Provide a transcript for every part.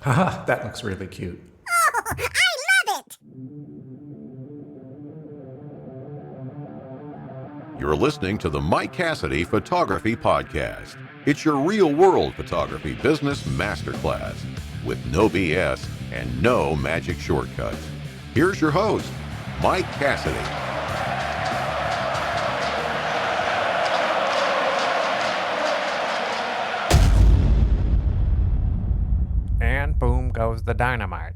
Haha, that looks really cute. Oh, I love it! You're listening to the Mike Cassidy Photography Podcast. It's your real-world photography business masterclass with no BS and no magic shortcuts. Here's your host, Mike Cassidy. And boom goes the dynamite.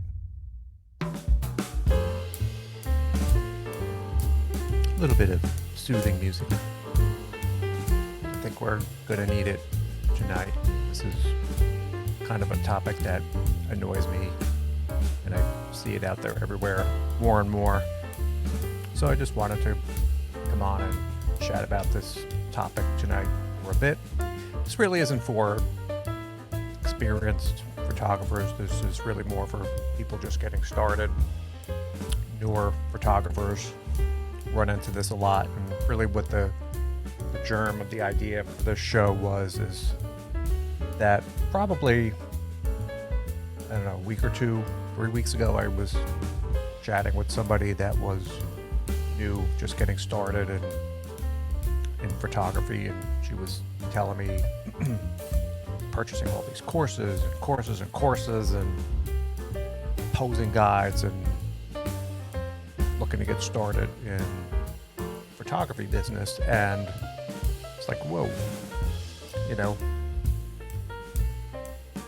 A little bit of soothing music. I think we're going to need it tonight. This is kind of a topic that annoys me, and I see it out there everywhere more and more. So I just wanted to come on and chat about this topic tonight for a bit. This really isn't for experienced photographers. This is really more for people just getting started. Newer photographers run into this a lot, and really what the germ of the idea for this show is that probably, I don't know, a week or two, 3 weeks ago, I was chatting with somebody that was new, just getting started in photography, and she was telling me purchasing all these courses and posing guides and looking to get started in photography business. And it's like, whoa,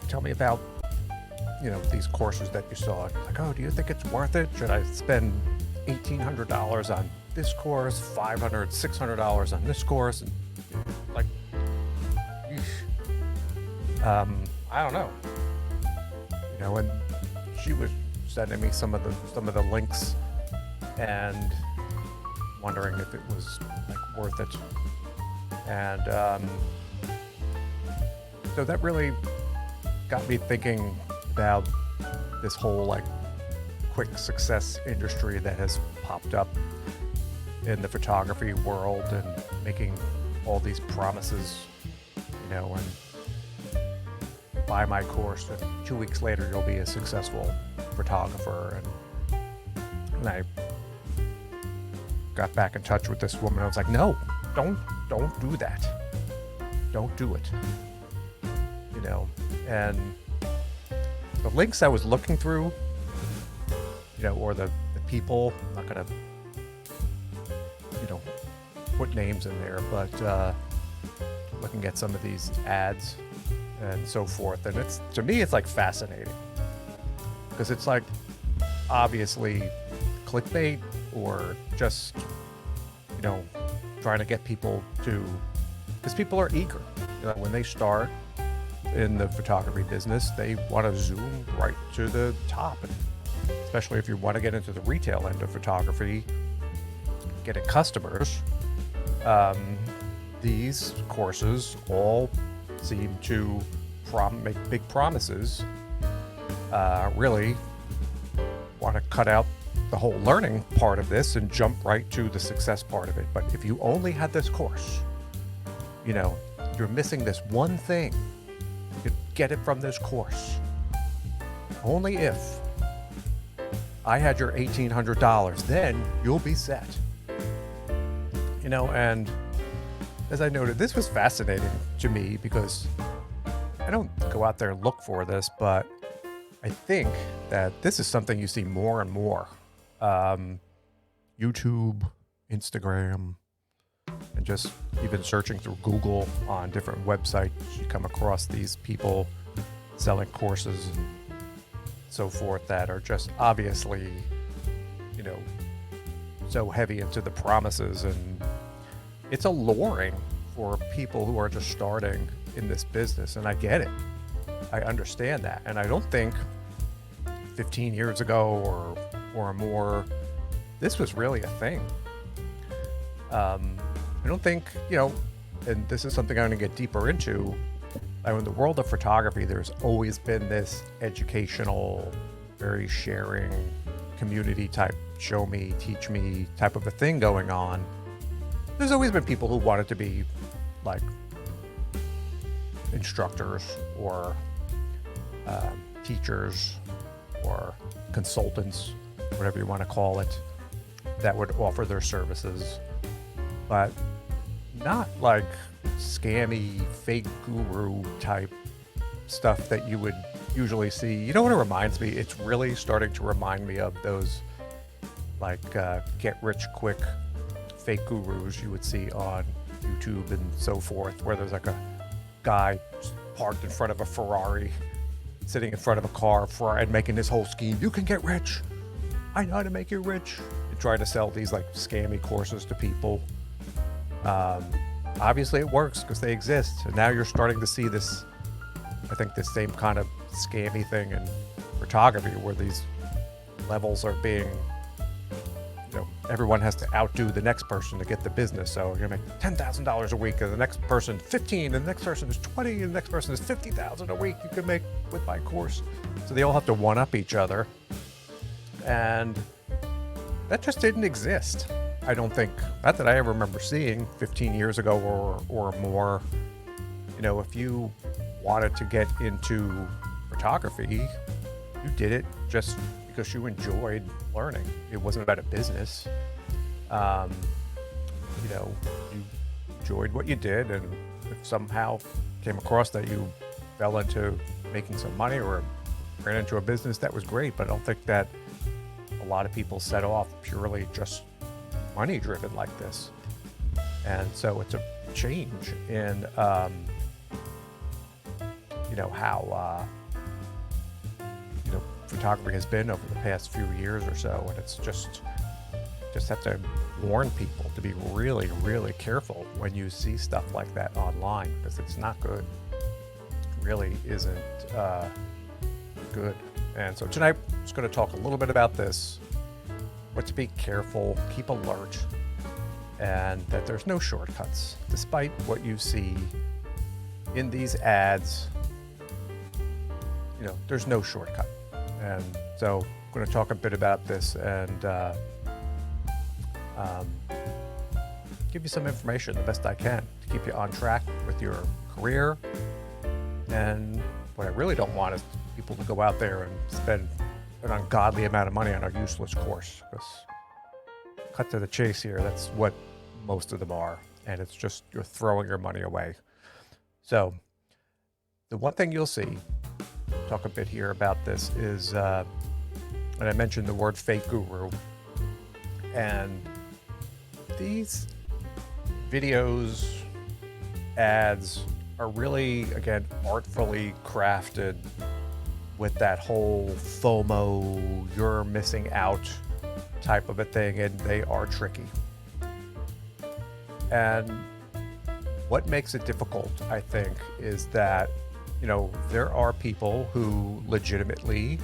tell me about, these courses that you saw. Like, oh, do you think it's worth it? Should I spend $1,800 on this course, $500, $600 on this course? And like, I don't know. And she was sending me some of the links and wondering if it was like worth it. And so that really got me thinking about this whole like quick success industry that has popped up in the photography world, and making all these promises, and buy my course and 2 weeks later you'll be a successful photographer. And I got back in touch with this woman. I was like, no, don't do that. Don't do it. And the links I was looking through, or the people, I'm not gonna, put names in there, but looking at some of these ads and so forth, and to me it's like fascinating, because it's like obviously clickbait, or just trying to get people to, because people are eager. When they start in the photography business, they want to zoom right to the top, and especially if you want to get into the retail end of photography, getting customers. These courses all seem to make big promises. Really want to cut out the whole learning part of this and jump right to the success part of it. But if you only had this course, you're missing this one thing. You could get it from this course. Only if I had your $1,800, then you'll be set. And as I noted, this was fascinating to me, because I don't go out there and look for this, but I think that this is something you see more and more. YouTube, Instagram, and just even searching through Google on different websites, you come across these people selling courses and so forth that are just obviously, so heavy into the promises, and it's alluring for people who are just starting in this business. And I get it. I understand that. And I don't think 15 years ago or more, this was really a thing. I don't think, and this is something I'm going to get deeper into. In the world of photography, there's always been this educational, very sharing, community type, show me, teach me type of a thing going on. There's always been people who wanted to be like instructors or teachers or consultants, whatever you want to call it, that would offer their services, but not like scammy, fake guru type stuff that you would usually see. You know what it reminds me? It's really starting to remind me of those like get rich quick fake gurus you would see on YouTube and so forth, where there's like a guy parked in front of a Ferrari, sitting in front of a car and making this whole scheme. You can get rich. I know how to make you rich. And trying to sell these like scammy courses to people. Obviously it works because they exist. And now you're starting to see this, I think, this same kind of scammy thing in photography, where these levels are being, everyone has to outdo the next person to get the business. So you're gonna make $10,000 a week, and the next person 15, and the next person is 20, and the next person is 50,000 a week you can make with my course. So they all have to one up each other, and that just didn't exist. I don't think, not that I ever remember seeing 15 years ago or more. If you wanted to get into photography, you did it just because you enjoyed learning. It wasn't about a business. You enjoyed what you did, and if somehow came across that you fell into making some money or ran into a business, that was great. But I don't think that a lot of people set off purely just money driven like this. And so it's a change in how photography has been over the past few years or so, and it's just have to warn people to be really, really careful when you see stuff like that online, because it's not good. It really isn't good. And so tonight I'm just going to talk a little bit about this, what to be careful, keep alert, and that there's no shortcuts. Despite what you see in these ads, there's no shortcut. And so I'm going to talk a bit about this and give you some information the best I can to keep you on track with your career. And what I really don't want is people to go out there and spend an ungodly amount of money on a useless course. Because, cut to the chase here, that's what most of them are. And it's just, you're throwing your money away. So the one thing you'll see, talk a bit here about this, is, and I mentioned the word fake guru, and these videos, ads are really, again, artfully crafted with that whole FOMO, you're missing out type of a thing, and they are tricky. And what makes it difficult, I think, is that there are people who legitimately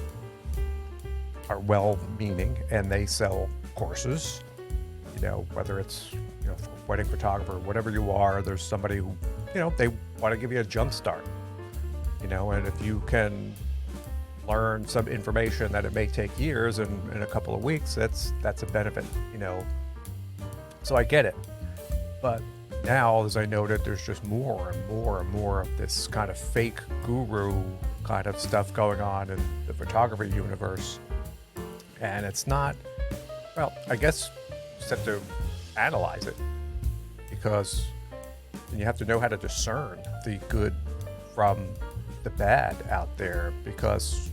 are well-meaning and they sell courses, whether it's, wedding photographer, whatever you are, there's somebody who, they want to give you a jump start, and if you can learn some information that it may take years and in a couple of weeks, that's a benefit, So I get it. But now, as I noted, there's just more and more and more of this kind of fake guru kind of stuff going on in the photography universe. And it's not, well, I guess you just have to analyze it, because you have to know how to discern the good from the bad out there. Because,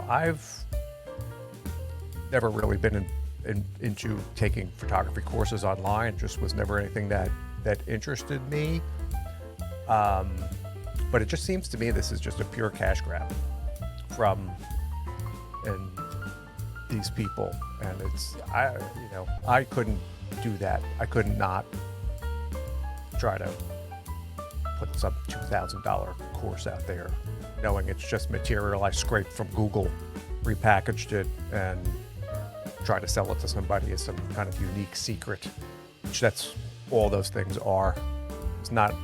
I've never really been into taking photography courses online. Just was never anything that interested me. But it just seems to me this is just a pure cash grab from these people, and it's I couldn't do that. I could not try to put some $2,000 course out there, knowing it's just material I scraped from Google, repackaged it, and try to sell it to somebody as some kind of unique secret, which that's all those things are. It's not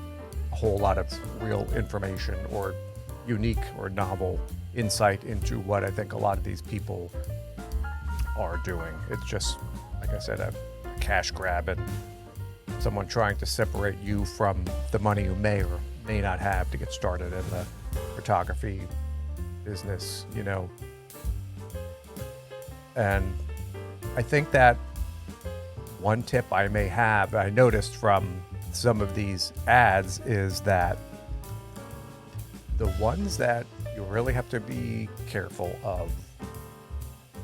a whole lot of real information or unique or novel insight into what I think a lot of these people are doing. It's just, like I said, a cash grab and someone trying to separate you from the money you may or may not have to get started in the photography business, and I think that one tip I may have, I noticed from some of these ads, is that the ones that you really have to be careful of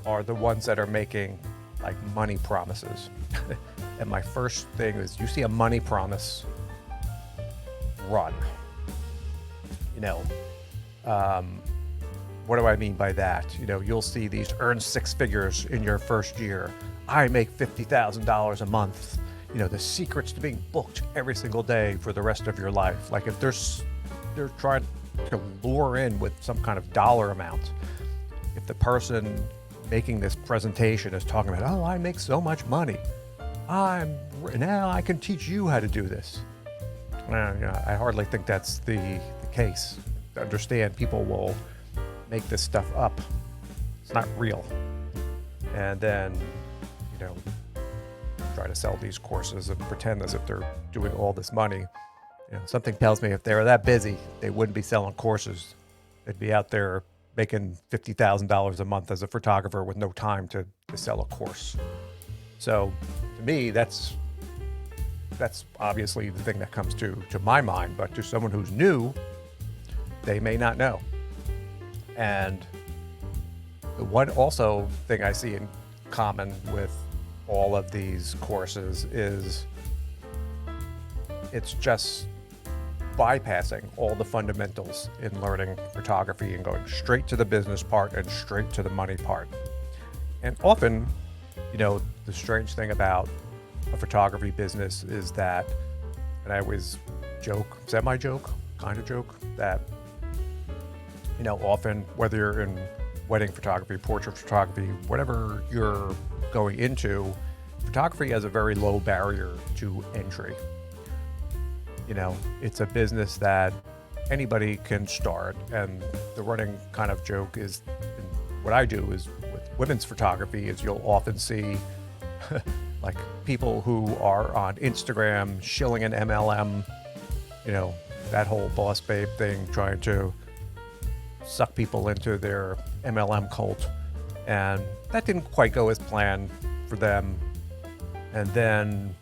are the ones that are making like money promises. And my first thing is, you see a money promise, run. What do I mean by that? You'll see these earn 6 figures in your first year. I make $50,000 a month. The secrets to being booked every single day for the rest of your life. Like if they're trying to lure in with some kind of dollar amount. If the person making this presentation is talking about, oh, I make so much money. Now I can teach you how to do this. I hardly think that's the case. Understand, people will make this stuff up. It's not real. And then, try to sell these courses and pretend as if they're doing all this money. Something tells me if they were that busy, they wouldn't be selling courses. They'd be out there making $50,000 a month as a photographer with no time to sell a course. So to me, that's obviously the thing that comes to my mind, but to someone who's new, they may not know. And the one also thing I see in common with all of these courses is it's just bypassing all the fundamentals in learning photography and going straight to the business part and straight to the money part. And often, the strange thing about a photography business is that, and I always joke, semi-joke, kind of joke, that, often whether you're in wedding photography, portrait photography, whatever you're going into, photography has a very low barrier to entry. It's a business that anybody can start, and the running kind of joke is, what I do is with women's photography, is you'll often see like people who are on Instagram shilling an MLM, that whole boss babe thing, trying to suck people into their MLM cult. And that didn't quite go as planned for them. And then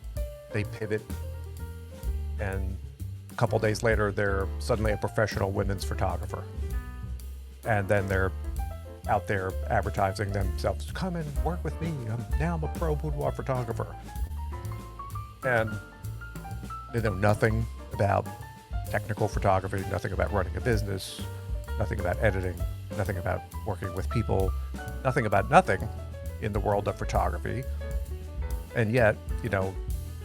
they pivot, and a couple days later, they're suddenly a professional women's photographer. And then they're out there advertising themselves, come and work with me. I'm a pro boudoir photographer. And they know nothing about technical photography, nothing about running a business, nothing about editing, nothing about working with people, nothing about nothing in the world of photography. And yet,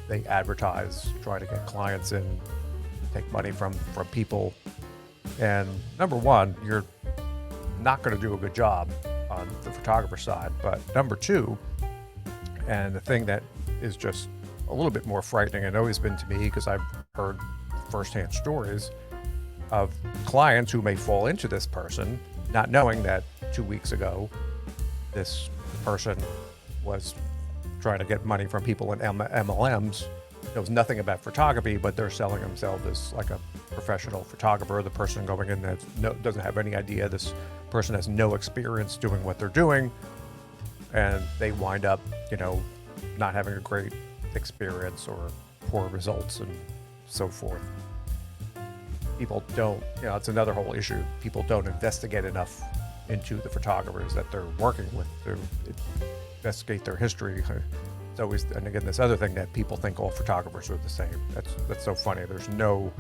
they advertise, try to get clients in, take money from people. And number one, you're not going to do a good job on the photographer side. But number two, and the thing that is just a little bit more frightening and always been to me, because I've heard firsthand stories of clients who may fall into this person, not knowing that 2 weeks ago, this person was trying to get money from people in MLMs. Knows nothing about photography, but they're selling themselves as like a professional photographer. The person going in that doesn't have any idea. This person has no experience doing what they're doing, and they wind up, not having a great experience or poor results and so forth. People don't, it's another whole issue. People don't investigate enough into the photographers that they're working with to investigate their history. It's always, and again, this other thing that people think all photographers are the same. That's so funny. There's no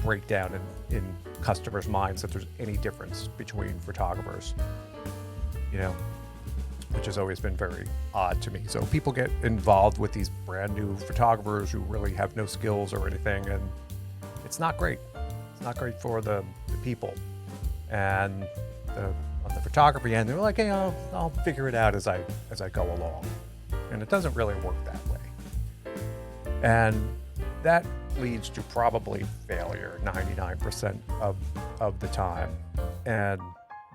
breakdown in customers' minds that there's any difference between photographers, which has always been very odd to me. So people get involved with these brand new photographers who really have no skills or anything, and it's not great. It's not great for the people. And on the photography end, they're like, hey, I'll figure it out as I go along. And it doesn't really work that way. And that leads to probably failure 99% of the time. And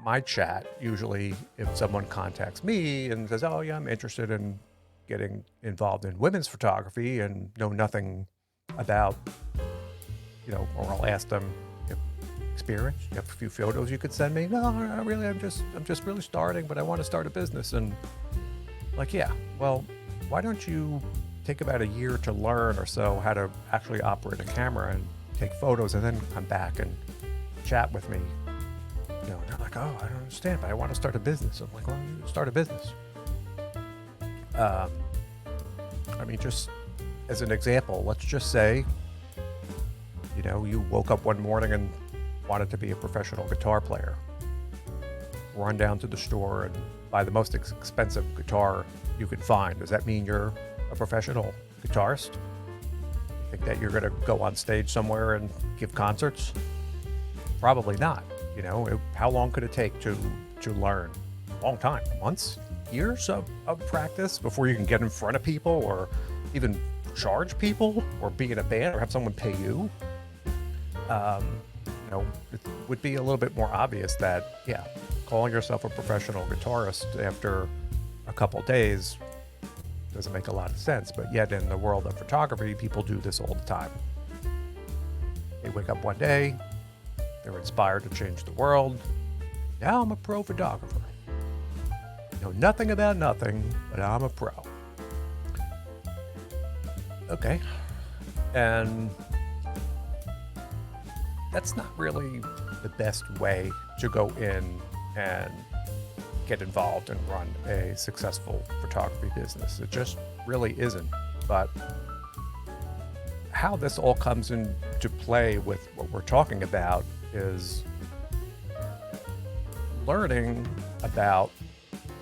my chat, usually if someone contacts me and says, oh yeah, I'm interested in getting involved in women's photography and know nothing about, or I'll ask them, experience? You have a few photos you could send me? No, not really. I'm just really starting, but I want to start a business. And like, yeah, well, why don't you take about a year to learn or so how to actually operate a camera and take photos, and then come back and chat with me. You know, and they're like, oh, I don't understand, but I want to start a business. I'm like, well, you start a business. I mean, just as an example, let's just say, you know, you woke up one morning and wanted to be a professional guitar player. Run down to the store and buy the most expensive guitar you could find. Does that mean you're a professional guitarist? You think that you're going to go on stage somewhere and give concerts? Probably not. You know, how long could it take to learn? A long time. Months? Years of practice before you can get in front of people, or even charge people, or be in a band, or have someone pay you. You know, it would be a little bit more obvious that, yeah, calling yourself a professional guitarist after a couple days doesn't make a lot of sense. But yet in the world of photography, people do this all the time. They wake up one day, they're inspired to change the world. Now I'm a pro photographer. I know nothing about nothing, but I'm a pro. Okay. And that's not really the best way to go in and get involved and run a successful photography business. It just really isn't. But how this all comes into play with what we're talking about is learning about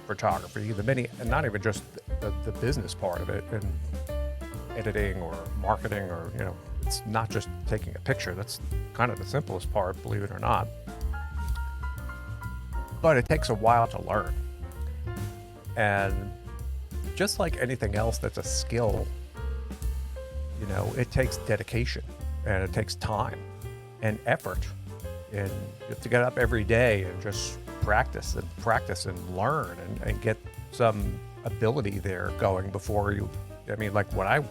photography, and not even just the business part of it, and editing or marketing, or, you know, it's not just taking a picture. That's kind of the simplest part, believe it or not. But it takes a while to learn. And just like anything else that's a skill, you know, it takes dedication, and it takes time and effort. And you have to get up every day and just practice and learn and get some ability there going before you. I mean, like, when I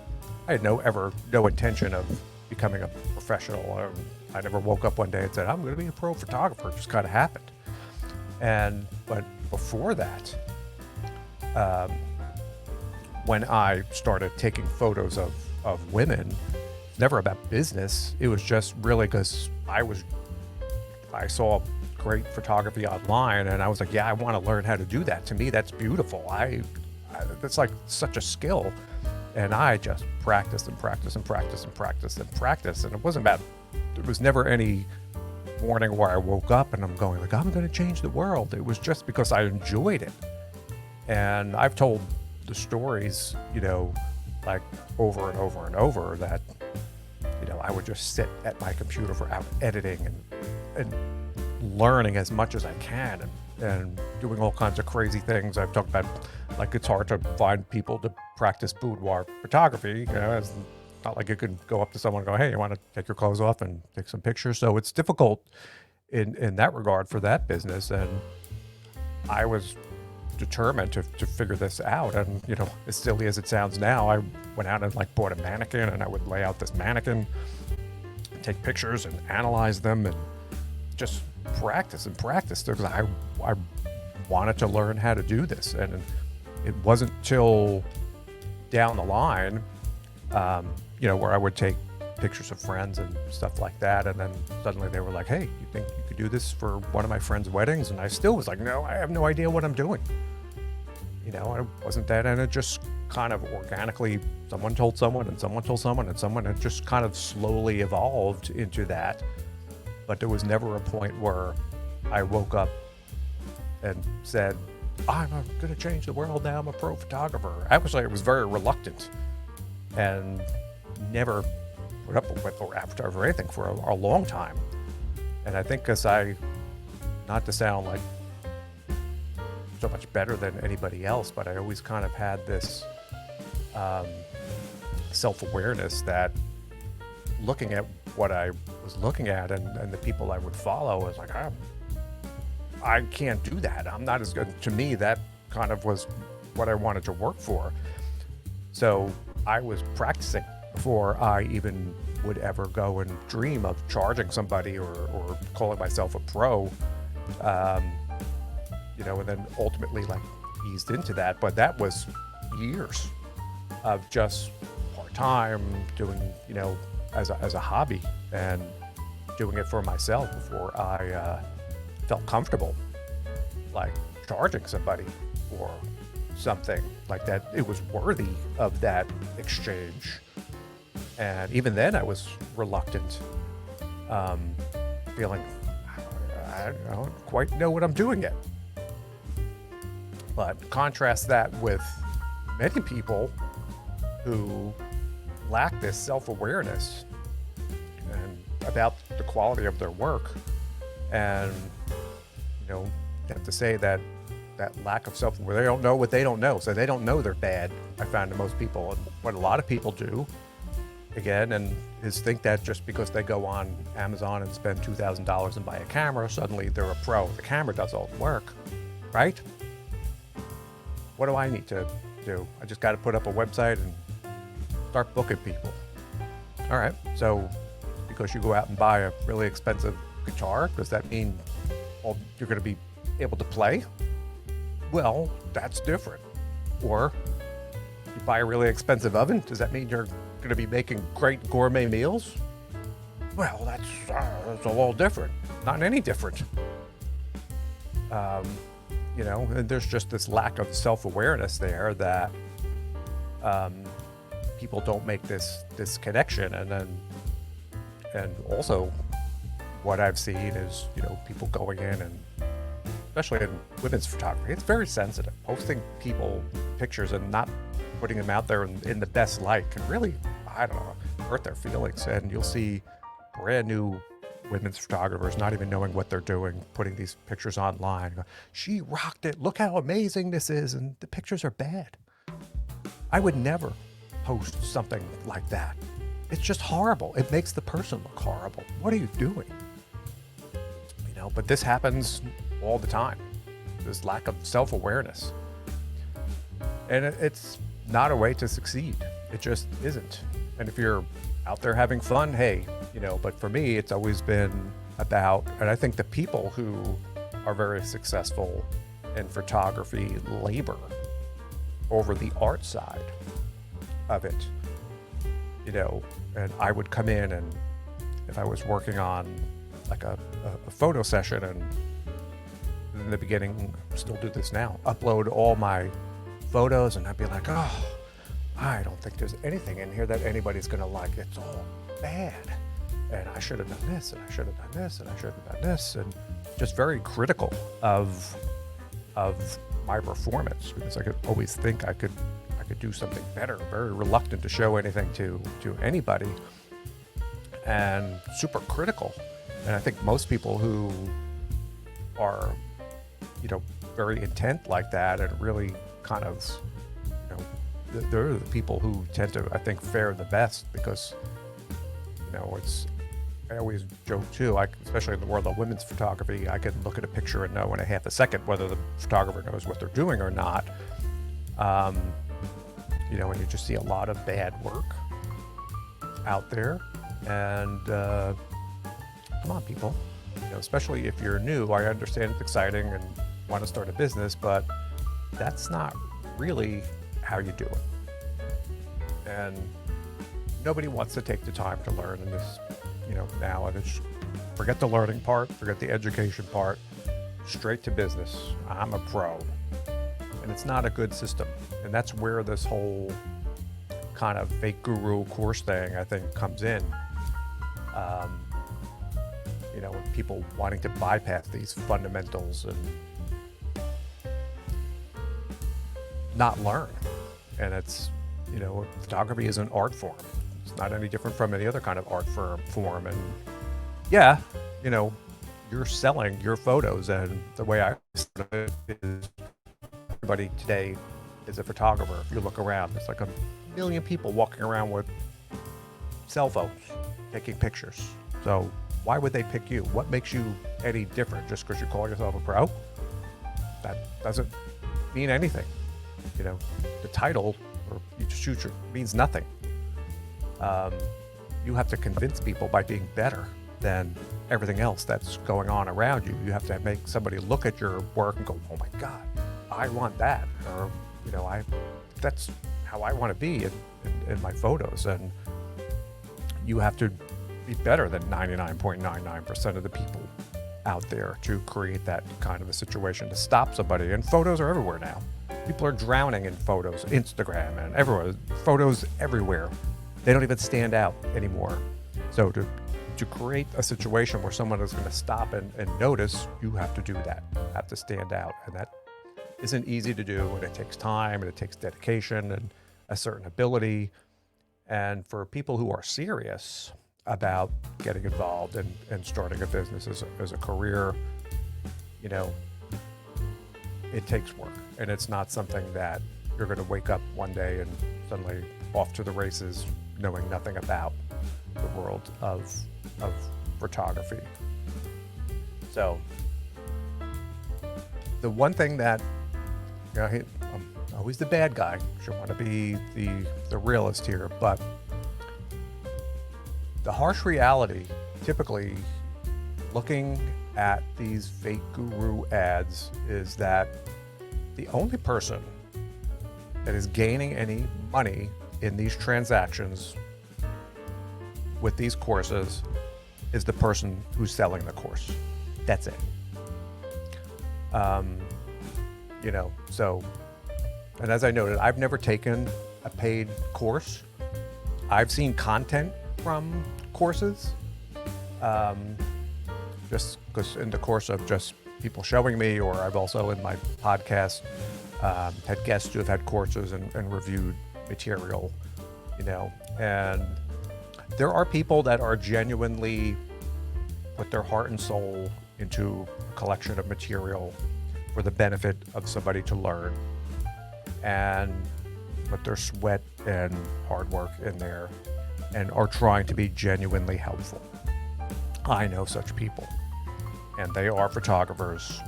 had no intention of becoming a professional. I never woke up one day and said, I'm going to be a pro photographer. It just kind of happened. But before that, when I started taking photos of women, never about business. It was just really because I saw great photography online, and I was like, yeah, I want to learn how to do that. To me, that's beautiful. That's like such a skill. And I just practiced and practiced and practiced and practiced and practiced. And it wasn't about, there was never any morning where I woke up and I'm going like, I'm going to change the world. It was just because I enjoyed it. And I've told the stories, you know, like over and over and over, that, you know, I would just sit at my computer for out editing and learning as much as I can and doing all kinds of crazy things. I've talked about, like, it's hard to find people to practice boudoir photography. You know, it's not like you can go up to someone and go, hey, you want to take your clothes off and take some pictures? So it's difficult in that regard for that business. And I was determined to figure this out. And, you know, as silly as it sounds now, I went out and like bought a mannequin, and I would lay out this mannequin, take pictures and analyze them, and just practice and practice, because I wanted to learn how to do this. And it wasn't till down the line, you know, where I would take pictures of friends and stuff like that, and then suddenly they were like, hey, you think you could do this for one of my friends' weddings? And I still was like, no, I have no idea what I'm doing. You know, I wasn't that, and it just kind of organically, someone told someone, and someone told someone, and someone, had just kind of slowly evolved into that. But there was never a point where I woke up and said, I'm going to change the world now, I'm a pro photographer. Actually, I was very reluctant and never put up with or advertised or anything for a long time. And I think because not to sound like so much better than anybody else, but I always kind of had this self-awareness that, looking at what I was looking at and the people I would follow, I was like, I can't do that. I'm not as good. To me, that kind of was what I wanted to work for. So I was practicing before I even would ever go and dream of charging somebody or calling myself a pro, and then ultimately like eased into that. But that was years of just part-time doing, as a hobby and doing it for myself before I felt comfortable like charging somebody for something like that. It was worthy of that exchange. And even then I was reluctant, feeling I don't quite know what I'm doing yet. But contrast that with many people who lack this self-awareness and about the quality of their work. And, you have to say that lack of self-awareness, they don't know what they don't know. So they don't know they're bad, I found, to most people. And what a lot of people do, again, and is think that just because they go on Amazon and spend $2,000 and buy a camera, suddenly they're a pro. The camera does all the work, right? What do I need to do? I just got to put up a website and start booking people. All right, so because you go out and buy a really expensive guitar, does that mean you're going to be able to play? Well, that's different. Or you buy a really expensive oven, does that mean you're going to be making great gourmet meals? Well, that's a little different. Not any different. And there's just this lack of self-awareness there that people don't make this connection. And also what I've seen is, people going in and, especially in women's photography, it's very sensitive. Posting pictures and not putting them out there in the best light can really, hurt their feelings. And you'll see brand new women's photographers not even knowing what they're doing, putting these pictures online. She rocked it. Look how amazing this is. And the pictures are bad. I would never post something like that. It's just horrible. It makes the person look horrible. What are you doing? But this happens all the time. This lack of self-awareness. And it's not a way to succeed. It just isn't. And if you're out there having fun, hey, but for me, it's always been about, and I think the people who are very successful in photography labor over the art side of it, and I would come in, and if I was working on like a photo session, and in the beginning, still do this now, upload all my photos, and I'd be like, oh, I don't think there's anything in here that anybody's gonna like. It's all bad. And I should have done this, and I should have done this, and I should have done this, and just very critical of my performance, because I could always think I could do something better. Very reluctant to show anything to anybody, and super critical. And I think most people who are, very intent like that, and really kind of, they're the people who tend to, I think, fare the best, because, I always joke too, especially in the world of women's photography, I can look at a picture and know in a half a second whether the photographer knows what they're doing or not. And you just see a lot of bad work out there. And come on, people, especially if you're new, I understand it's exciting and want to start a business, but that's not really how you do it. And nobody wants to take the time to learn in this, now. And it's, forget the learning part, forget the education part, straight to business. I'm a pro. And it's not a good system. And that's where this whole kind of fake guru course thing, I think, comes in. People wanting to bypass these fundamentals and not learn. And it's, photography is an art form. It's not any different from any other kind of art form. And yeah, you're selling your photos, and the way I started it is everybody today is a photographer. If you look around, there's like a million people walking around with cell phones taking pictures. So why would they pick you? What makes you any different just because you call yourself a pro? That doesn't mean anything. The title, or you just shoot means nothing. you have to convince people by being better than everything else that's going on around you. You have to make somebody look at your work and go, oh my God, I want that. Or, that's how I want to be in my photos. And you have to be better than 99.99% of the people out there to create that kind of a situation to stop somebody. And photos are everywhere now. People are drowning in photos, Instagram and everywhere. Photos everywhere. They don't even stand out anymore. So to create a situation where someone is going to stop and notice, you have to do that. You have to stand out. And that isn't easy to do. And it takes time and it takes dedication and a certain ability. And for people who are serious about getting involved and starting a business as a career, it takes work. And it's not something that you're going to wake up one day and suddenly off to the races knowing nothing about the world of photography. So the one thing that, I'm always the bad guy, sure want to be the realist here, but the harsh reality, typically looking at these fake guru ads, is that the only person that is gaining any money in these transactions with these courses is the person who's selling the course. That's it. So, and as I noted, I've never taken a paid course. I've seen content from courses, just because in the course of just people showing me, or I've also in my podcast had guests who have had courses and reviewed material, and there are people that are genuinely put their heart and soul into a collection of material for the benefit of somebody to learn, and put their sweat and hard work in there and are trying to be genuinely helpful. I know such people, and they are photographers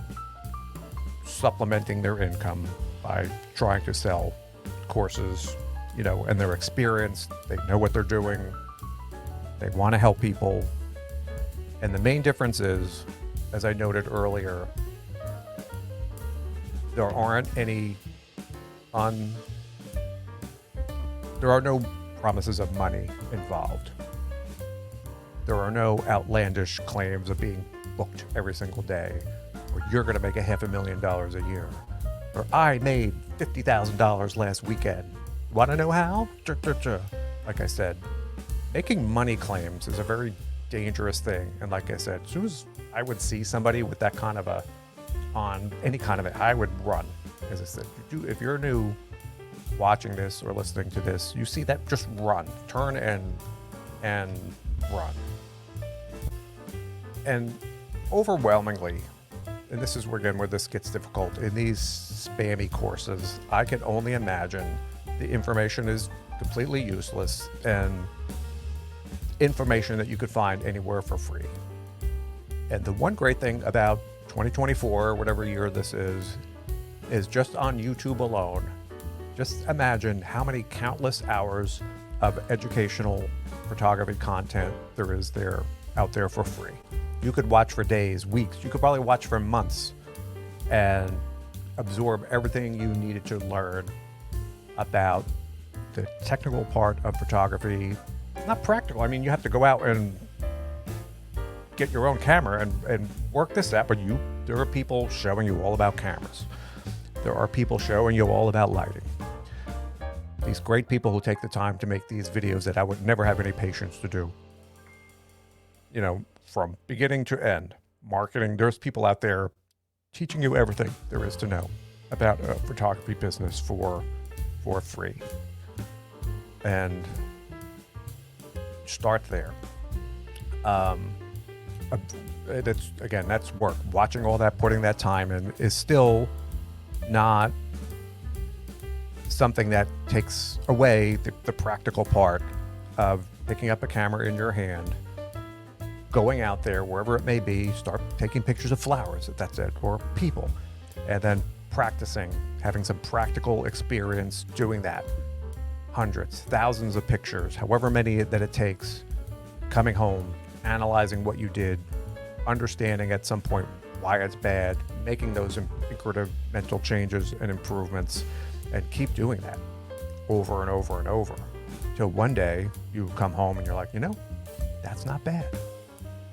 supplementing their income by trying to sell courses, and they're experienced, they know what they're doing, they want to help people. And the main difference is, as I noted earlier, there are no promises of money involved. There are no outlandish claims of being booked every single day, or you're going to make $500,000 a year, or I made $50,000 last weekend. Want to know how? Like I said, making money claims is a very dangerous thing. And like I said, as soon as I would see somebody with that kind of on any kind of it, I would run. As I said, if you're new watching this or listening to this, you see that, just run, turn and run. And overwhelmingly, and this is where this gets difficult, in these spammy courses, I can only imagine the information is completely useless and information that you could find anywhere for free. And the one great thing about 2024, whatever year this is just on YouTube alone, just imagine how many countless hours of educational photography content there is out there for free. You could watch for days, weeks, you could probably watch for months and absorb everything you needed to learn about the technical part of photography. Not practical, I mean, you have to go out and get your own camera and work this out, but there are people showing you all about cameras. There are people showing you all about lighting. These great people who take the time to make these videos that I would never have any patience to do. From beginning to end, marketing, there's people out there teaching you everything there is to know about a photography business for free. And start there. That's work. Watching all that, putting that time in is still not something that takes away the practical part of picking up a camera in your hand, going out there, wherever it may be, start taking pictures of flowers, if that's it, or people, and then practicing, having some practical experience doing that. Hundreds, thousands of pictures, however many that it takes, coming home, analyzing what you did, understanding at some point why it's bad, making those incremental changes and improvements, and keep doing that over and over and over till one day you come home and you're like, that's not bad.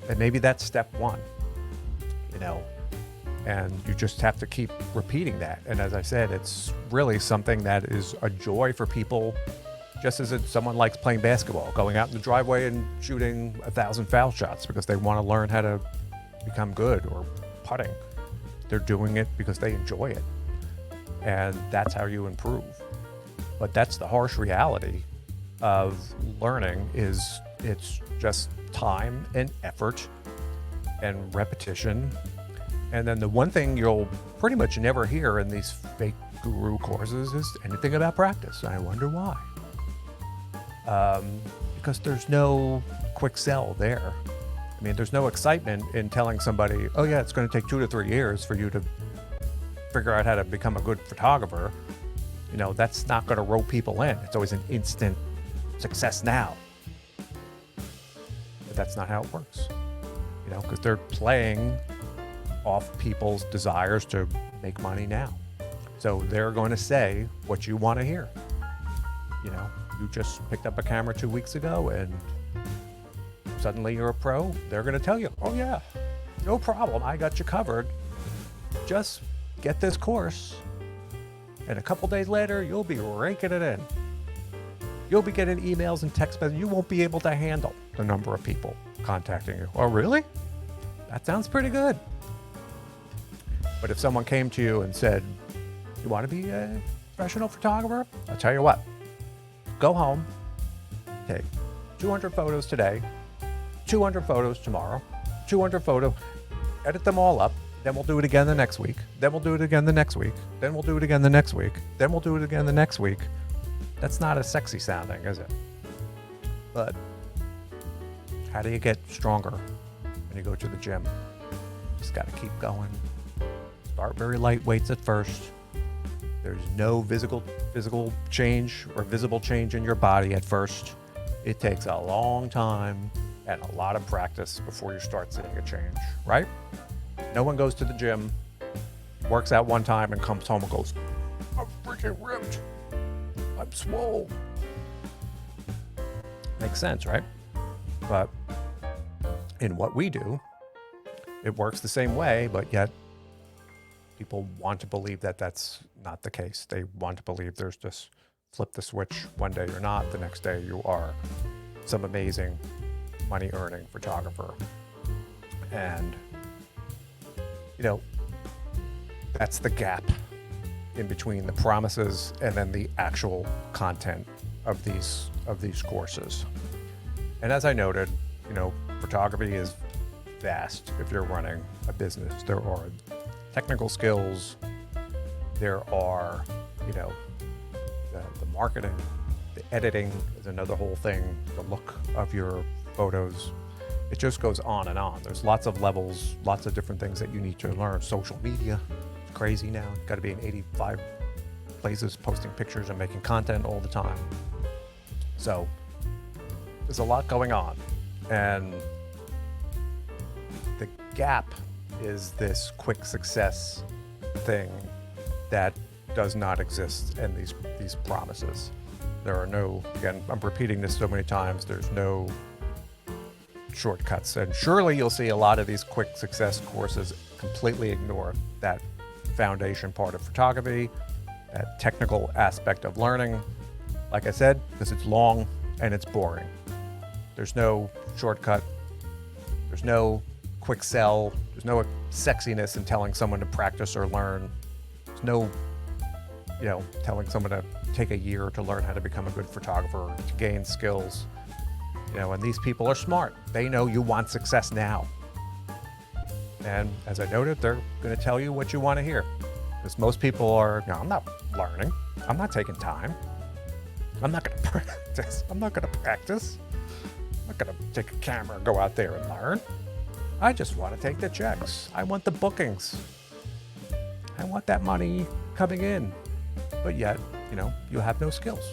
And maybe that's step one, and you just have to keep repeating that. And as I said, it's really something that is a joy for people, just as if someone likes playing basketball, going out in the driveway and shooting 1,000 foul shots because they want to learn how to become good, or putting. They're doing it because they enjoy it. And that's how you improve. But that's the harsh reality of learning, is it's just time and effort and repetition. And then the one thing you'll pretty much never hear in these fake guru courses is anything about practice. I wonder why. Because there's no quick sell there. I mean, there's no excitement in telling somebody, oh yeah, it's going to take 2 to 3 years for you to figure out how to become a good photographer. That's not going to rope people in. It's always an instant success now. But that's not how it works. Because they're playing off people's desires to make money now. So they're going to say what you want to hear. You just picked up a camera 2 weeks ago and suddenly you're a pro. They're going to tell you, oh yeah, no problem, I got you covered. Just get this course, and a couple days later, you'll be raking it in. You'll be getting emails and text messages. You won't be able to handle the number of people contacting you. Oh, really? That sounds pretty good. But if someone came to you and said, you want to be a professional photographer? I'll tell you what, go home, take 200 photos today, 200 photos tomorrow, 200 photos, edit them all up, then we'll do it again the next week, then we'll do it again the next week, then we'll do it again the next week, then we'll do it again the next week. That's not as sexy sounding, is it? But how do you get stronger when you go to the gym? Just got to keep going. Start very light weights at first. There's no physical change or visible change in your body at first. It takes a long time and a lot of practice before you start seeing a change, right? No one goes to the gym, works out one time, and comes home and goes, I'm freaking ripped. I'm swole. Makes sense, right? But in what we do, it works the same way, but yet people want to believe that that's not the case. They want to believe there's just flip the switch. One day you're not, the next day you are some amazing money earning photographer. And that's the gap in between the promises and then the actual content of these courses. And as I noted, photography is vast if you're running a business. There are technical skills, there are, the marketing, the editing is another whole thing, the look of your photos. It just goes on and on. There's lots of levels, lots of different things that you need to learn. Social media, it's crazy now. Got to be in 85 places posting pictures and making content all the time. So there's a lot going on. And the gap is this quick success thing that does not exist in these promises. There are no, again, I'm repeating this so many times, there's no shortcuts. And surely you'll see a lot of these quick success courses completely ignore that foundation part of photography, that technical aspect of learning. Like I said, because it's long and it's boring. There's no shortcut. There's no quick sell. There's no sexiness in telling someone to practice or learn. There's no, telling someone to take a year to learn how to become a good photographer, to gain skills. And these people are smart. They know you want success now. And as I noted, they're going to tell you what you want to hear. Because most people are, I'm not learning. I'm not taking time. I'm not going to practice. I'm not going to practice. I'm not going to take a camera and go out there and learn. I just want to take the checks. I want the bookings. I want that money coming in. But yet, you have no skills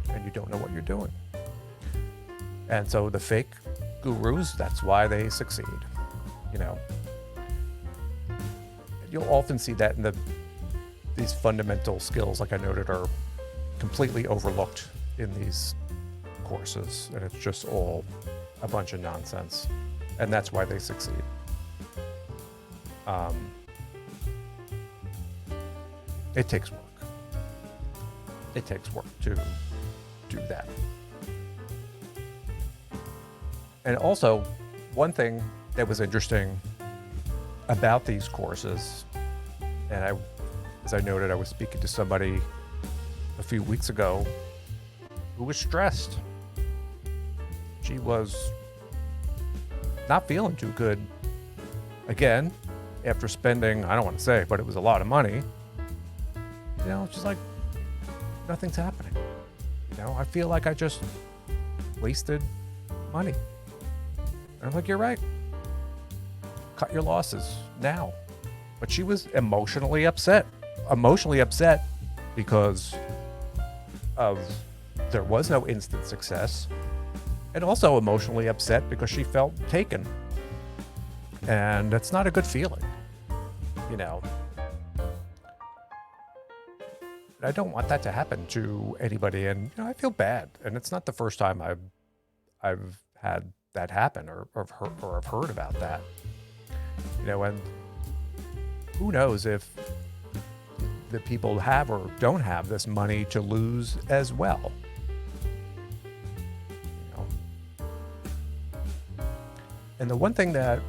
and you don't know what you're doing. And so the fake gurus, that's why they succeed. You know, you'll often see that in these fundamental skills, like I noted, are completely overlooked in these courses, and it's just all a bunch of nonsense, and that's why they succeed. It takes work. It takes work to do that. And also, one thing that was interesting about these courses, and as I noted, I was speaking to somebody a few weeks ago who was stressed. She was not feeling too good. Again, after spending, I don't want to say, but it was a lot of money. You know, she's like, nothing's happening. You know, I feel like I just wasted money. And I'm like, you're right. Cut your losses now. But she was emotionally upset because of there was no instant success, and also emotionally upset because she felt taken. And that's not a good feeling, you know. I don't want that to happen to anybody, and you know, I feel bad. And it's not the first time I've had that happen or I've heard about that. You know, and who knows if the people have or don't have this money to lose as well. You know. And the one thing that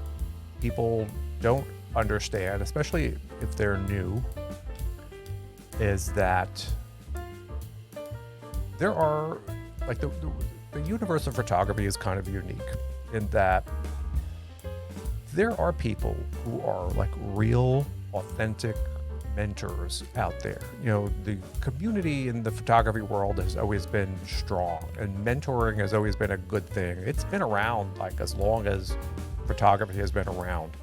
people don't understand, especially if they're new, is that there are, like, the universe of photography is kind of unique in that there are people who are like real, authentic mentors out there. You know, the community in the photography world has always been strong, and mentoring has always been a good thing. It's been around like as long as photography has been around,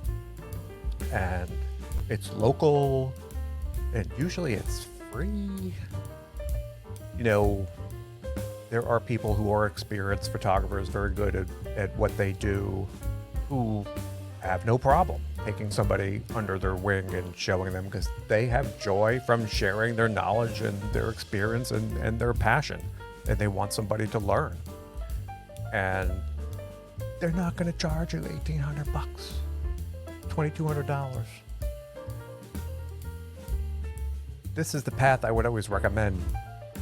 and it's local, and usually it's free. You know, there are people who are experienced photographers, very good at what they do, who have no problem taking somebody under their wing and showing them, because they have joy from sharing their knowledge and their experience and their passion, and they want somebody to learn. And they're not going to charge you $1,800, $2,200. This is the path I would always recommend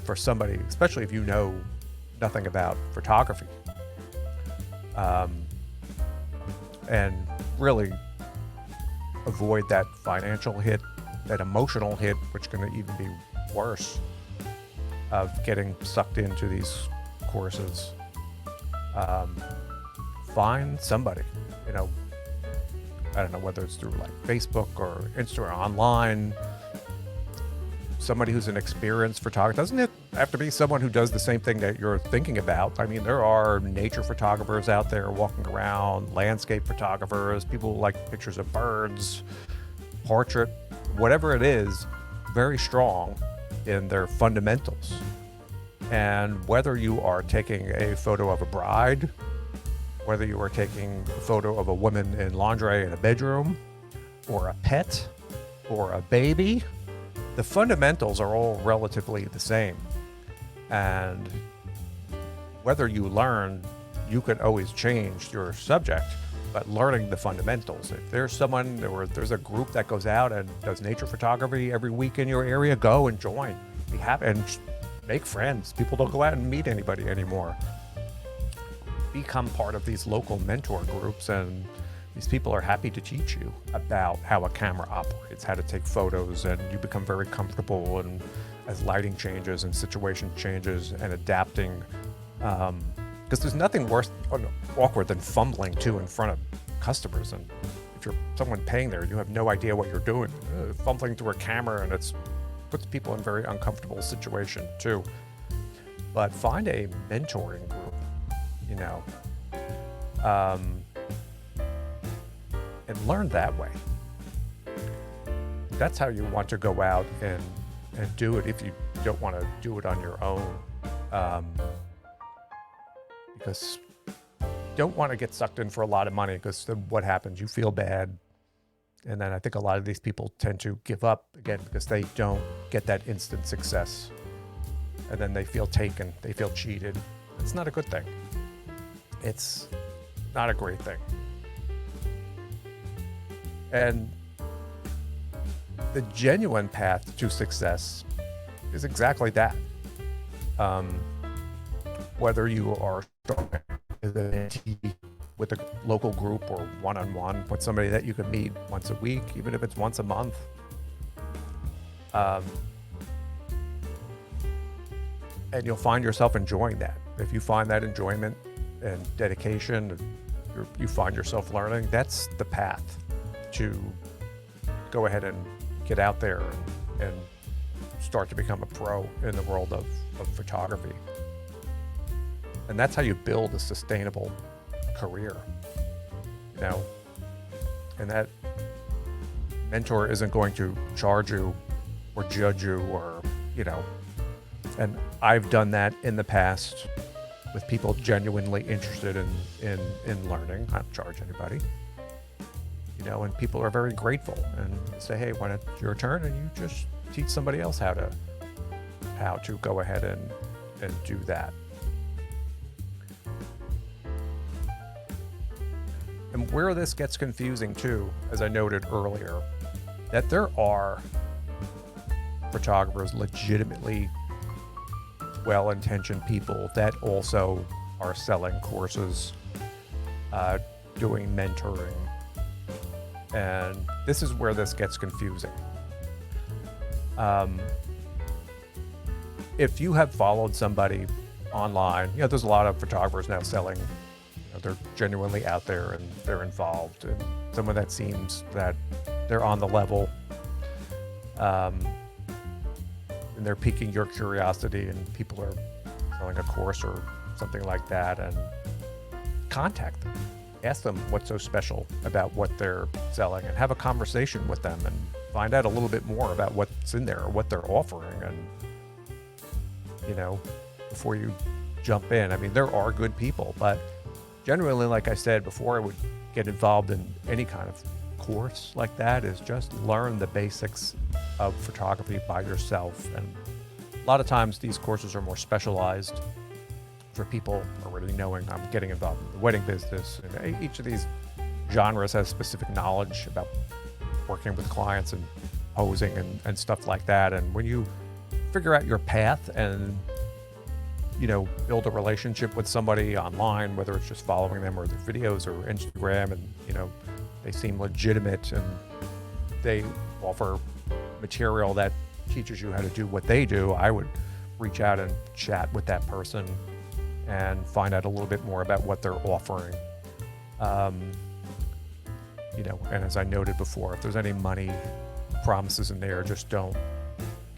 for somebody, especially if you know nothing about photography. And really avoid that financial hit, that emotional hit, which can even be worse, of getting sucked into these courses. Find somebody, you know, I don't know whether it's through like Facebook or Instagram, online, somebody who's an experienced photographer. Doesn't it have to be someone who does the same thing that you're thinking about? I mean, there are nature photographers out there walking around, landscape photographers, people who like pictures of birds, portrait, whatever it is, very strong in their fundamentals. And whether you are taking a photo of a bride, whether you are taking a photo of a woman in lingerie in a bedroom, or a pet, or a baby, the fundamentals are all relatively the same. And whether you learn, you can always change your subject, but learning the fundamentals. If there's someone, or if there's a group that goes out and does nature photography every week in your area, go and join. Be happy and make friends. People don't go out and meet anybody anymore. Become part of these local mentor groups, and these people are happy to teach you about how a camera operates, how to take photos, and you become very comfortable and as lighting changes and situation changes and adapting. Because there's nothing worse awkward than fumbling too in front of customers. And if you're someone paying there, you have no idea what you're doing. Fumbling through a camera, and it puts people in very uncomfortable situation too. But find a mentoring group, you know, and learn that way. That's how you want to go out and do it if you don't want to do it on your own. Because don't want to get sucked in for a lot of money, because then what happens? You feel bad. And then I think a lot of these people tend to give up again because they don't get that instant success. And then they feel taken, they feel cheated. It's not a good thing. It's not a great thing. And the genuine path to success is exactly that. Whether you are starting with a local group or one-on-one with somebody that you can meet once a week, even if it's once a month. And you'll find yourself enjoying that. If you find that enjoyment and dedication, you find yourself learning, that's the path to go ahead and get out there and start to become a pro in the world of photography. And that's how you build a sustainable career, you know. And that mentor isn't going to charge you or judge you, or, you know. And I've done that in the past with people genuinely interested in learning. I don't charge anybody, you know, and people are very grateful and say, hey, when it's your turn, and you just teach somebody else how to go ahead and do that. And where this gets confusing too, as I noted earlier, that there are photographers, legitimately well-intentioned people, that also are selling courses, doing mentoring. And this is where this gets confusing. If you have followed somebody online, you know, there's a lot of photographers now selling. They're genuinely out there and they're involved, and someone that seems that they're on the level, and they're piquing your curiosity, and people are selling a course or something like that, and contact them. Ask them what's so special about what they're selling, and have a conversation with them and find out a little bit more about what's in there or what they're offering, and, you know, before you jump in. I mean, there are good people, but generally, like I said before, I would get involved in any kind of course like that, is just learn the basics of photography by yourself. And a lot of times these courses are more specialized for people already knowing I'm getting involved in the wedding business. And each of these genres has specific knowledge about working with clients and posing and stuff like that. And when you figure out your path and, you know, build a relationship with somebody online, whether it's just following them or their videos or Instagram, and, you know, they seem legitimate and they offer material that teaches you how to do what they do, I would reach out and chat with that person and find out a little bit more about what they're offering. You know, and as I noted before, if there's any money promises in there, just don't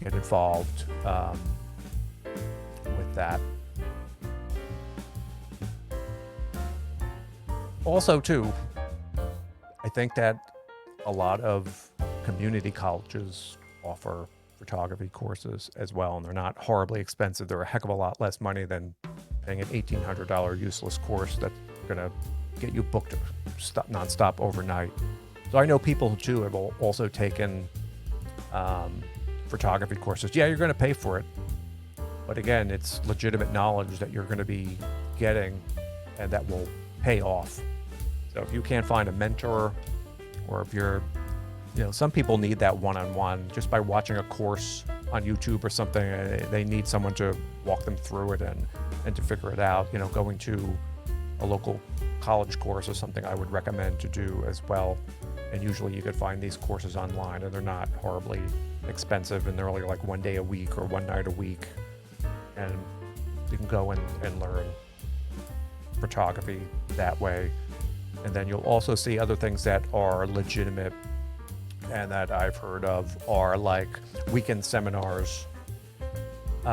get involved with that. Also, too, I think that a lot of community colleges offer photography courses as well, and they're not horribly expensive. They're a heck of a lot less money than paying an $1,800 useless course that's going to get you booked nonstop overnight. So I know people too have also taken photography courses. Yeah, you're going to pay for it, but again, it's legitimate knowledge that you're going to be getting, and that will pay off. So if you can't find a mentor, or if you're, you know, some people need that one-on-one just by watching a course on YouTube or something. They need someone to walk them through it and to figure it out. You know, going to a local college course is something I would recommend to do as well. And usually you could find these courses online, and they're not horribly expensive, and they're only like one day a week or one night a week. And you can go and learn photography that way. And then you'll also see other things that are legitimate and that I've heard of are like weekend seminars. You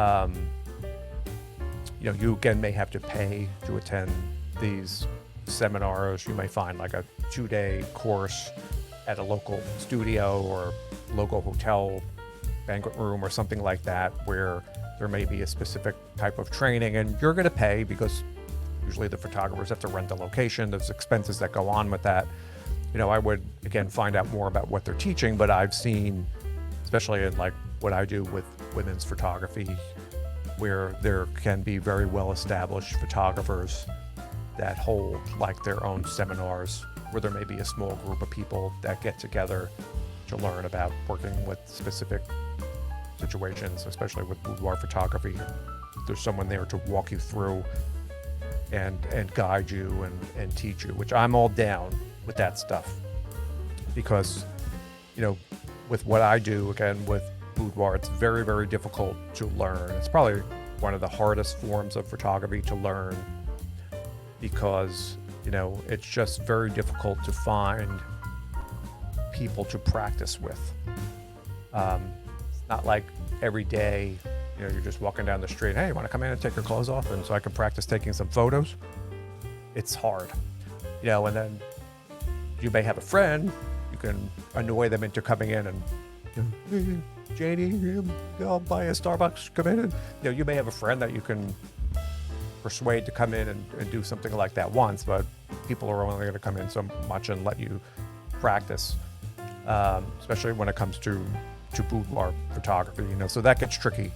know, you again may have to pay to attend these seminars. You may find like a 2-day course at a local studio or local hotel banquet room or something like that, where there may be a specific type of training, and you're going to pay because Usually the photographers have to rent the location. There's expenses that go on with that. I would, again, find out more about what they're teaching, but I've seen, especially in like what I do with women's photography, where there can be very well-established photographers that hold like their own seminars where there may be a small group of people that get together to learn about working with specific situations, especially with boudoir photography. There's someone there to walk you through and guide you and teach you, which I'm all down with that stuff, because with what I do, again, with boudoir, it's very, very difficult to learn. It's probably one of the hardest forms of photography to learn, because it's just very difficult to find people to practice with. It's not like every day you're just walking down the street, hey, you want to come in and take your clothes off and so I can practice taking some photos? It's hard. And then you may have a friend, you can annoy them into coming in and, hey, Janie, I'll buy a Starbucks, come in. And, you may have a friend that you can persuade to come in and do something like that once, but people are only going to come in so much and let you practice, especially when it comes to boudoir photography, so that gets tricky.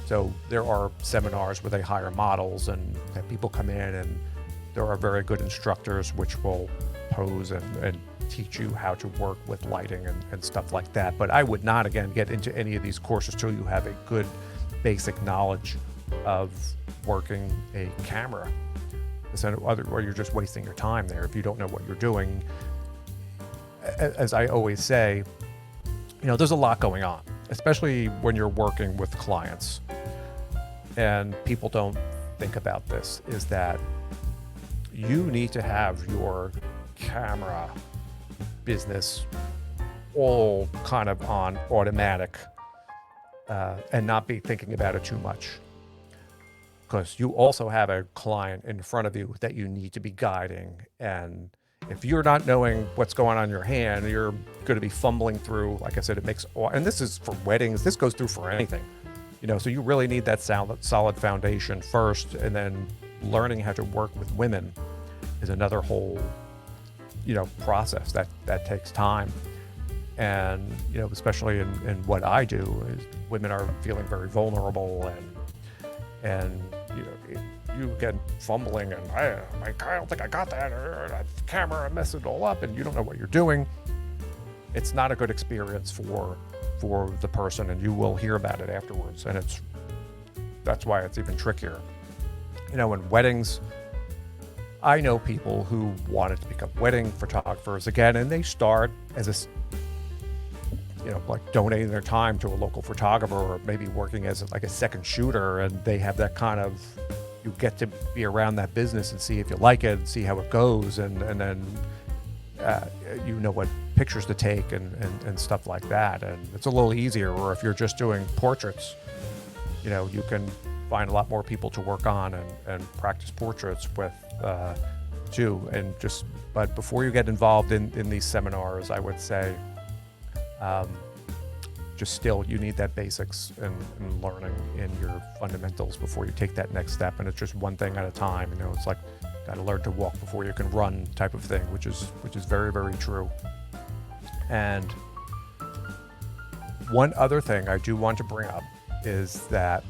So there are seminars where they hire models and have people come in, and there are very good instructors which will pose and teach you how to work with lighting and stuff like that. But I would not, again, get into any of these courses till you have a good basic knowledge of working a camera, or you're just wasting your time there if you don't know what you're doing. As I always say, there's a lot going on, especially when you're working with clients. And people don't think about this, is that you need to have your camera business all kind of on automatic, and not be thinking about it too much. Because you also have a client in front of you that you need to be guiding. And if you're not knowing what's going on in your hand, you're going to be fumbling through. Like I said, and this is for weddings, this goes through for anything. So you really need that solid foundation first, and then learning how to work with women is another whole, process that takes time. And, especially in what I do, is women are feeling very vulnerable, and you get fumbling and I don't think I got that, or that camera, I messed it all up, and you don't know what you're doing. It's not a good experience for the person, and you will hear about it afterwards. And that's why it's even trickier. In weddings, I know people who wanted to become wedding photographers again, and they start as like donating their time to a local photographer, or maybe working as like a second shooter, and they have that kind of, you get to be around that business and see if you like it and see how it goes, and then what pictures to take and stuff like that. And it's a little easier. Or if you're just doing portraits, you can find a lot more people to work on and practice portraits with too. But before you get involved in these seminars, I would say, you need that basics and learning in your fundamentals before you take that next step. And it's just one thing at a time. It's like, got to learn to walk before you can run type of thing, which is very, very true. And one other thing I do want to bring up is that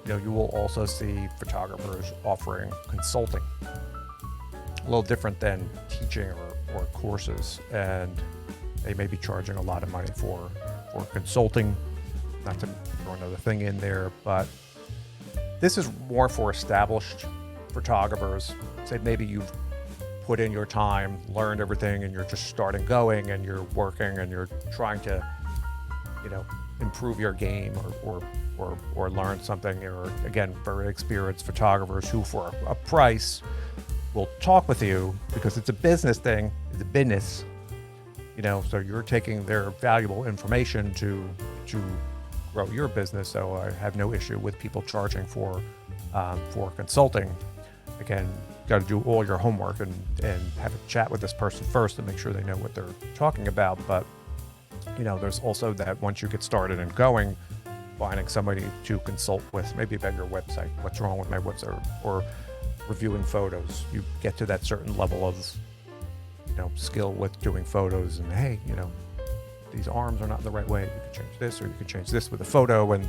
you will also see photographers offering consulting, a little different than teaching or courses, and they may be charging a lot of money for consulting. Not to throw another thing in there, but this is more for established photographers. Say maybe you've put in your time, learned everything, and you're just starting going, and you're working, and you're trying to, improve your game or learn something. Or again, very experienced photographers who, for a price, will talk with you, because it's a business thing. It's a business, So you're taking their valuable information to grow your business. So I have no issue with people charging for consulting. Again, got to do all your homework and have a chat with this person first to make sure they know what they're talking about. But there's also that once you get started and going, finding somebody to consult with, maybe about your website, what's wrong with my website, or reviewing photos. You get to that certain level of, skill with doing photos, and hey, these arms are not in the right way. You can change this, or you can change this with a photo, and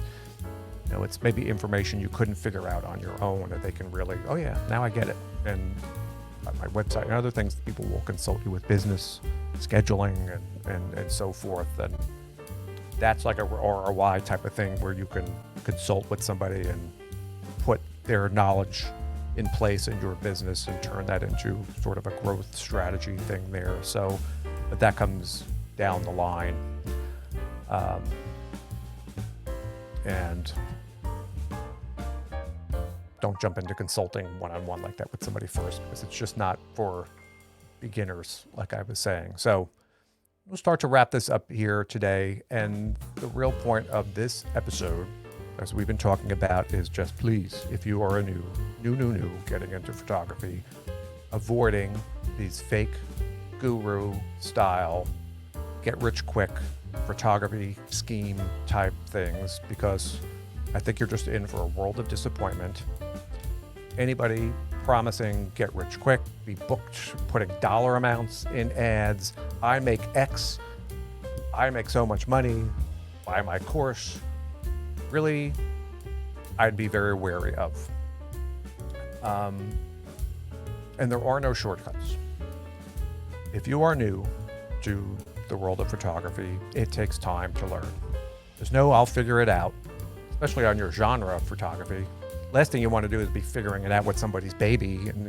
it's maybe information you couldn't figure out on your own, and they can really, oh yeah, now I get it. And my website and other things, people will consult you with business scheduling and so forth. And that's like a ROI type of thing where you can consult with somebody and put their knowledge in place in your business and turn that into sort of a growth strategy thing there. So, but that comes down the line. And don't jump into consulting one-on-one like that with somebody first, because it's just not for beginners, like I was saying. So we'll start to wrap this up here today. And the real point of this episode, as we've been talking about, is just please, if you are a new getting into photography, avoiding these fake guru style, get rich quick photography scheme type things, because I think you're just in for a world of disappointment. Anybody promising get rich quick, be booked, putting dollar amounts in ads, I make X, I make so much money, buy my course, really, I'd be very wary of. And there are no shortcuts. If you are new to the world of photography, it takes time to learn. There's no I'll figure it out, especially on your genre of photography. Last thing you want to do is be figuring it out with somebody's baby and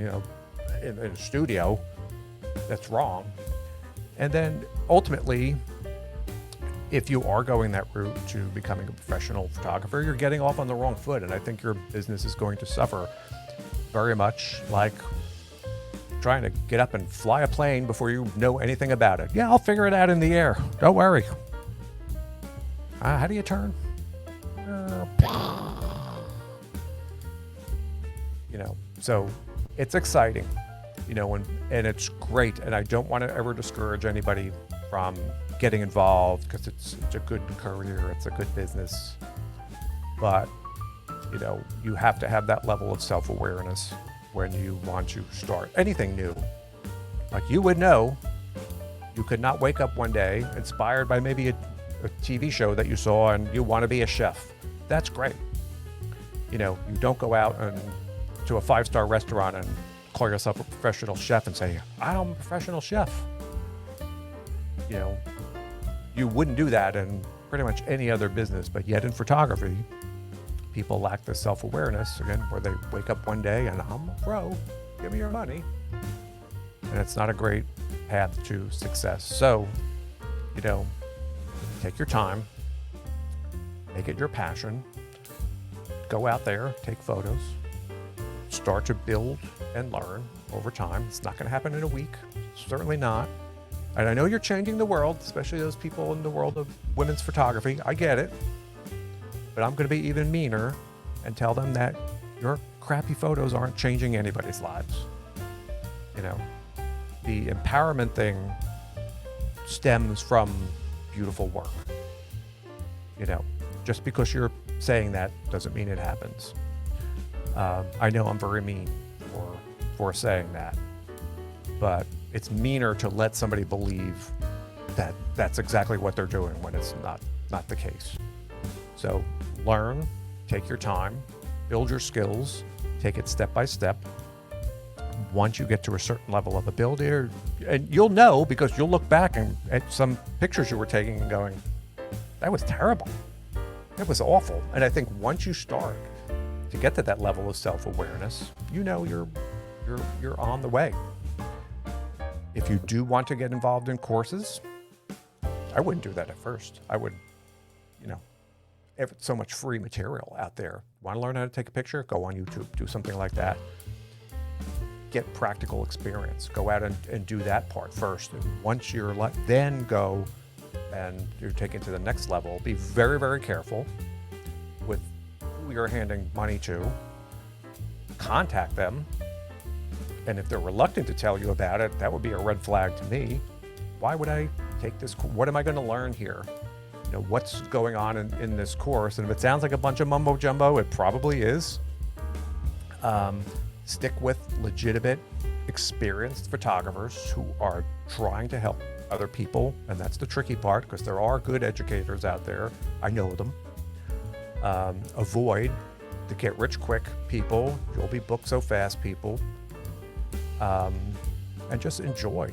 in a studio. That's wrong. And then ultimately, if you are going that route to becoming a professional photographer, you're getting off on the wrong foot, and I think your business is going to suffer very much like trying to get up and fly a plane before you know anything about it. Yeah, I'll figure it out in the air. Don't worry. How do you turn? So it's exciting, and it's great. And I don't want to ever discourage anybody from getting involved, because it's a good career, it's a good business. But, you have to have that level of self-awareness when you want to start anything new. Like, you would know, you could not wake up one day inspired by maybe a TV show that you saw and you want to be a chef. That's great. You don't go out and to a 5-star restaurant and call yourself a professional chef and say, I'm a professional chef. You wouldn't do that in pretty much any other business, but yet in photography, people lack the self-awareness, again, where they wake up one day and I'm a pro, give me your money. And it's not a great path to success. So, take your time, make it your passion, go out there, take photos, start to build and learn over time. It's not going to happen in a week, certainly not. And I know you're changing the world, especially those people in the world of women's photography. I get it. But I'm going to be even meaner and tell them that your crappy photos aren't changing anybody's lives. The empowerment thing stems from beautiful work. Just because you're saying that doesn't mean it happens. I know I'm very mean for saying that, but it's meaner to let somebody believe that that's exactly what they're doing when it's not the case. So learn, take your time, build your skills, take it step by step. Once you get to a certain level of ability, and you'll know, because you'll look back at some pictures you were taking and going, that was terrible. That was awful. And I think once you start to get to that level of self-awareness, you're on the way. If you do want to get involved in courses, I wouldn't do that at first. I would, so much free material out there. Want to learn how to take a picture? Go on YouTube, do something like that. Get practical experience. Go out and do that part first. And once you're then go and you're taken to the next level. Be very, very careful with who you're handing money to. Contact them. And if they're reluctant to tell you about it, that would be a red flag to me. Why would I take this? What am I going to learn here? what's going on in this course. And if it sounds like a bunch of mumbo jumbo, it probably is. Stick with legitimate, experienced photographers who are trying to help other people. And that's the tricky part, because there are good educators out there. I know them. Avoid the get rich quick people. You'll be booked so fast people. And just enjoy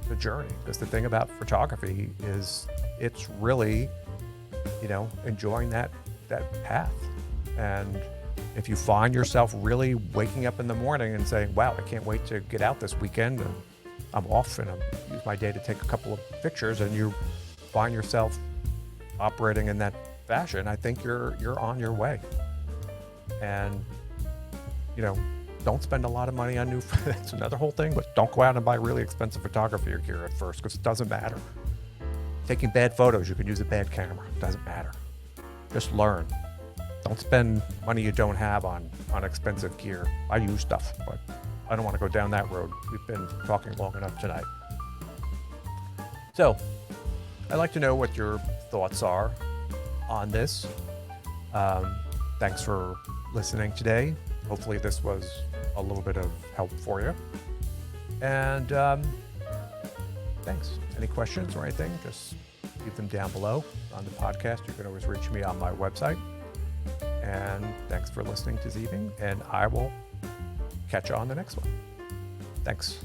the journey, because the thing about photography is it's really, enjoying that path. And if you find yourself really waking up in the morning and saying, wow, I can't wait to get out this weekend, and I'm off and I use my day to take a couple of pictures, and you find yourself operating in that fashion, I think you're on your way. And don't spend a lot of money on new. That's another whole thing, but don't go out and buy really expensive photography gear at first, because it doesn't matter. Taking bad photos, you can use a bad camera. It doesn't matter. Just learn. Don't spend money you don't have on expensive gear. I use stuff, but I don't want to go down that road. We've been talking long enough tonight. So I'd like to know what your thoughts are on this. Thanks for listening today. Hopefully this was a little bit of help for you. And thanks. Any questions or anything, just leave them down below on the podcast. You can always reach me on my website. And thanks for listening this evening, and I will catch you on the next one. Thanks.